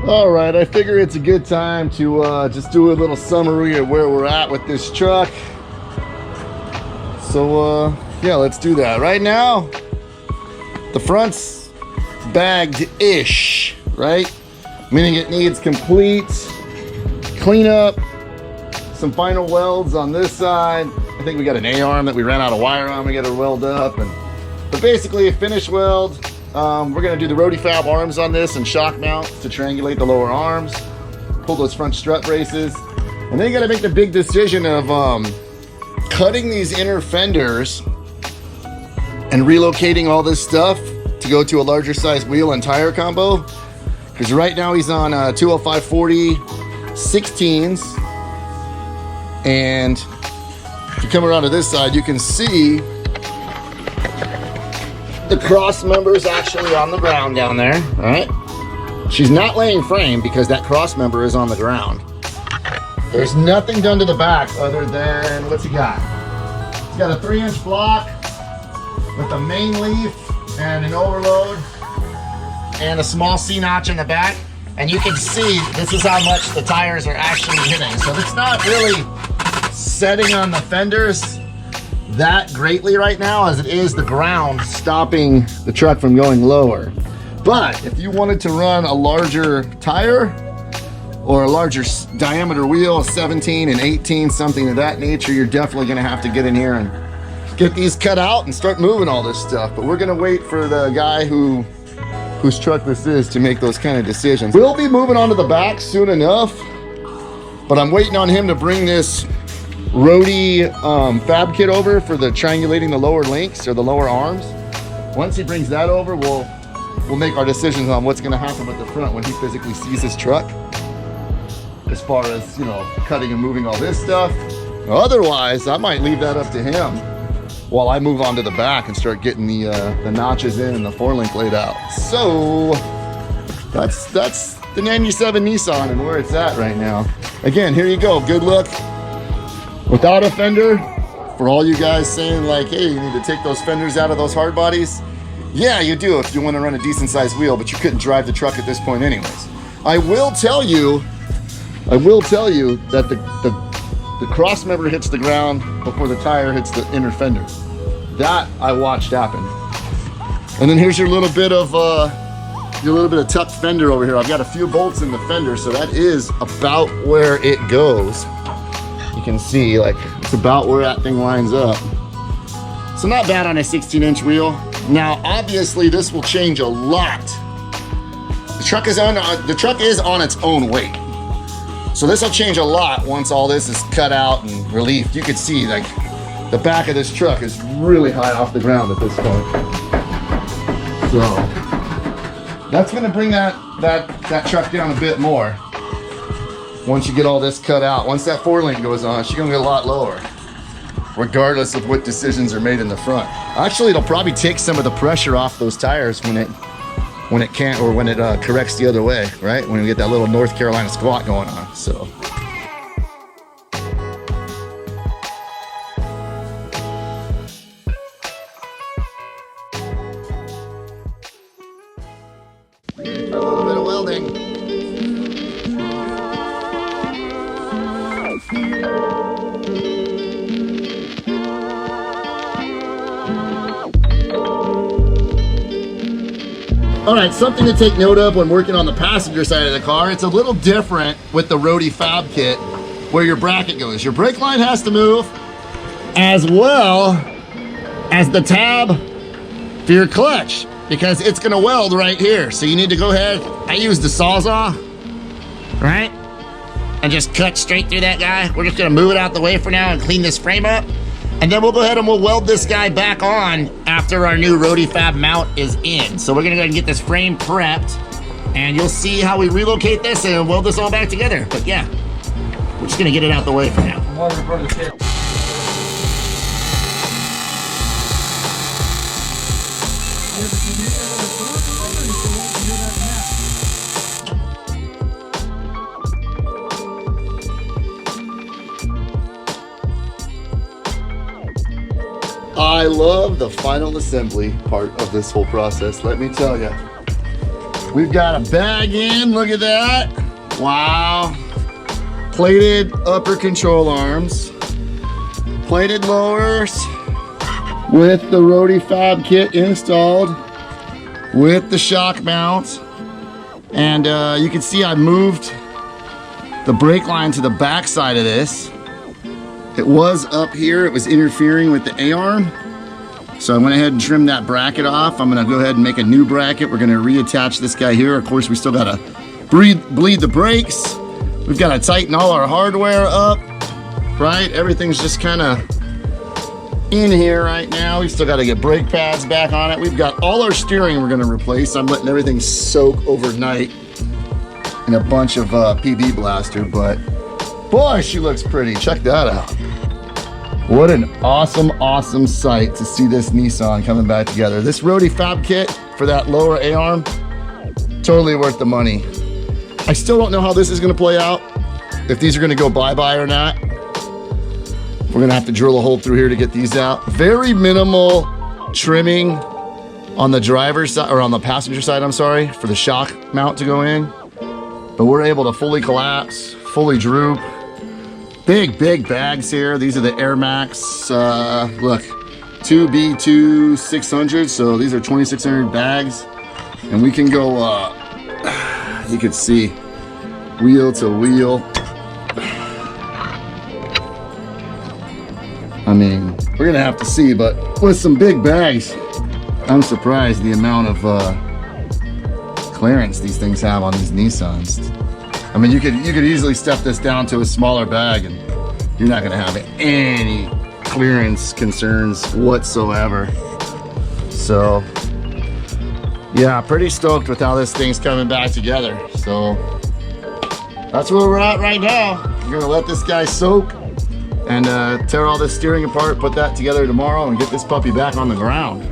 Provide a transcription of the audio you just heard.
All right, I figure it's a good time to just do a little summary of where we're at with this truck. So yeah, let's do that. Right now, the front's bagged-ish, right? Meaning it needs complete cleanup, some final welds on this side. I think we got an A-arm that we ran out of wire on. We got to weld up, but basically a finish weld. We're gonna do the Rhode Fab arms on this and shock mounts to triangulate the lower arms, pull those front strut braces, and then you gotta make the big decision of cutting these inner fenders and relocating all this stuff to go to a larger size wheel and tire combo. Because right now he's on 205/40 16s, and if you come around to this side, you can see the cross member is actually on the ground down there, all right? She's not laying frame because that cross member is on the ground. There's nothing done to the back other than, what's he got? He's got a 3-inch block with a main leaf and an overload and a small C-notch in the back. And you can see this is how much the tires are actually hitting. So it's not really setting on the fenders that greatly right now, as it is the ground stopping the truck from going lower. But if you wanted to run a larger tire or a larger diameter wheel, 17 and 18, something of that nature, you're definitely gonna have to get in here and get these cut out and start moving all this stuff. But we're gonna wait for the guy whose truck this is to make those kind of decisions. We'll be moving on to the back soon enough, but I'm waiting on him to bring this Rhode Fab kit over for the triangulating the lower links or the lower arms. Once he brings that over, we'll make our decisions on what's gonna happen with the front when he physically sees his truck, as far as, you know, cutting and moving all this stuff. Otherwise, I might leave that up to him while I move on to the back and start getting the notches in and the 4-link laid out. So that's the 97 Nissan and where it's at right now. Again, here you go, good luck. Without a fender, for all you guys saying like, hey, you need to take those fenders out of those hard bodies. Yeah, you do if you want to run a decent sized wheel, but you couldn't drive the truck at this point anyways. I will tell you that the cross member hits the ground before the tire hits the inner fender. That I watched happen. And then here's your little bit of tucked fender over here. I've got a few bolts in the fender, so that is about where it goes. You can see, like, it's about where that thing lines up. So not bad on a 16-inch wheel. Now, obviously, this will change a lot. The truck is on its own weight. So this will change a lot once all this is cut out and relieved. You can see, like, the back of this truck is really high off the ground at this point. So that's gonna bring that truck down a bit more. Once you get all this cut out, once that 4-link goes on, she's gonna get a lot lower, regardless of what decisions are made in the front. Actually, it'll probably take some of the pressure off those tires when it can't, or when it corrects the other way, right? When we get that little North Carolina squat going on, so. A little bit of welding. All right, something to take note of when working on the passenger side of the car. It's a little different with the Rhode Fab kit where your bracket goes. Your brake line has to move, as well as the tab for your clutch, because it's gonna weld right here. So you need to go ahead, I use the Sawzall, right? And just cut straight through that guy. We're just gonna move it out the way for now and clean this frame up. And then we'll go ahead and we'll weld this guy back on after our new Rhode Fab mount is in. So we're gonna go ahead and get this frame prepped, and you'll see how we relocate this and weld this all back together. But yeah, we're just gonna get it out the way for now. I love the final assembly part of this whole process, let me tell you. We've got a bag in, look at that. Wow. Plated upper control arms. Plated lowers. With the Rhode Fab kit installed. With the shock mount. And you can see I moved the brake line to the back side of this. It was up here, it was interfering with the A-arm. So I went ahead and trimmed that bracket off. I'm gonna go ahead and make a new bracket. We're gonna reattach this guy here. Of course, we still gotta bleed the brakes. We've gotta tighten all our hardware up, right? Everything's just kinda in here right now. We still gotta get brake pads back on it. We've got all our steering we're gonna replace. I'm letting everything soak overnight in a bunch of PB Blaster, but boy, she looks pretty. Check that out. What an awesome, awesome sight to see this Nissan coming back together. This Rhode Fab kit for that lower A-arm, totally worth the money. I still don't know how this is gonna play out, if these are gonna go bye-bye or not. We're gonna have to drill a hole through here to get these out. Very minimal trimming on the driver's side, or on the passenger side, I'm sorry, for the shock mount to go in. But we're able to fully collapse, fully droop. Big, big bags here. These are the Air Max, look, 2B2 600, so these are 2,600 bags. And we can go, you can see, wheel to wheel. I mean, we're gonna have to see, but with some big bags, I'm surprised the amount of clearance these things have on these Nissans. I mean, you could easily step this down to a smaller bag and you're not gonna have any clearance concerns whatsoever. So, yeah, pretty stoked with how this thing's coming back together. So, that's where we're at right now. We're gonna let this guy soak and tear all this steering apart, put that together tomorrow and get this puppy back on the ground.